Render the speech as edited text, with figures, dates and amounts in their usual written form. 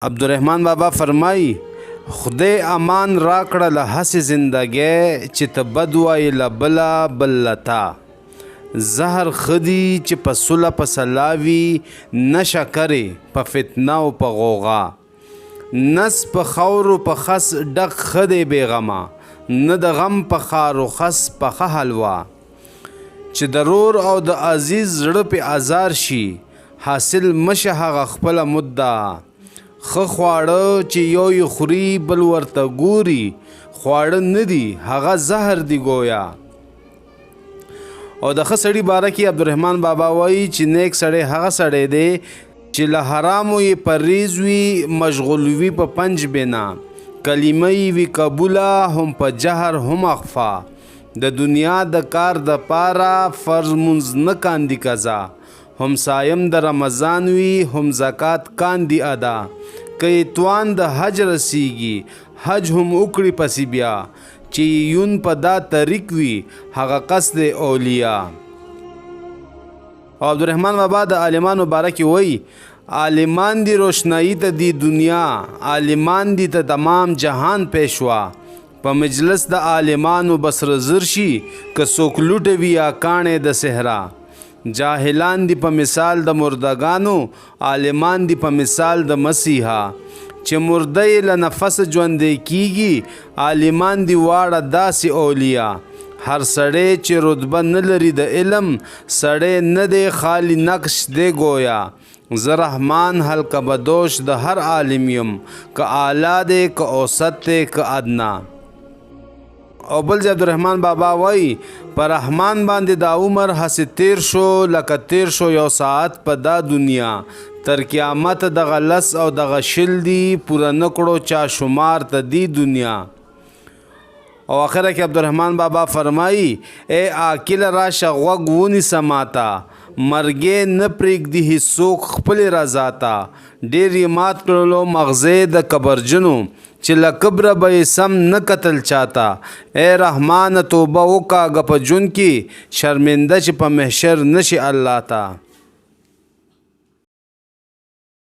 عبدالرحمن بابا فرمایي خدای امان راکړه له هسې زندګۍ چې ته بد وایې له بله بل له تا زهر ښه دي چې په صلح په سلا وي نه شکرې په فتنه او په غوغا نس په خاورو په خس ډک ښه دی بېغمه نه د غم په خارو خس پخه حلوا چې د رور او د عزیز زړه پې ازار شي حاصل مشه هغه خپله مده ښه خواړه چې یو یې خوري بل ورته ګوري خواړه نه دي هغه زهر دی ګویا او د ښه سړي باره کې عبدالرحمن بابا وایي چې نیک سړی هغه سړی دی چې له حرامو یې پرهیز وي مشغول وي په پنج بنا کلمه یې وي قبوله هم په جهر هم اخفا د دنیا د کار د پاره فرض منځ نه کاندي قضا هم صایم د رمضان وي هم زکات کاندي ادا که توان د حج رسیږي حج هم وکړي پسې بیا چې یون په دا طریق وي هغه قصد اولیا او عبدالرحمن بابا د عالمانو باره کې وایي عالمان دی روشنایی ته دی دنیا عالمان دی ته تمام جهان پیشوا په مجلس د عالمانو بسر زر شي که څوک لوټه وي یا کاڼې د صحرا جاهلان دی په مثال د مردگانو عالمان دی په مثال د مسیحا چې مرده له نفس ژوندی کیږي عالمان دی واړه داسې اولیا هر سړی چې رتبه نه لري د علم سړی نه دی خالی نقش دی گویا زه رحمان حلقه بدوش د هر عالم یم که اعلی دی که اوسط دی که ادنا او بل ځای عبدالرحمن بابا وایي په رحمان باندې دا عمر هسې تیر شو لکه تیر شو یو ساعت په دا دنیا تر قیامت دغه لس او دغه شل دی پوره نه کړو چا شمار ته دی دنیا او آخره کې عبدالرحمن بابا فرمایي ای عاقل راشه غوږ ونیسه ماته مرګې نه پرېږدي هېڅوک خپلې رضا ته ډېر یې مات کړلو مغزې د کبرجنو چې له کبره به یې سم نه کتل چاته ای رحمانه توبه وکړه په ژوند کې شرمنده چې په محشر نشي الله ته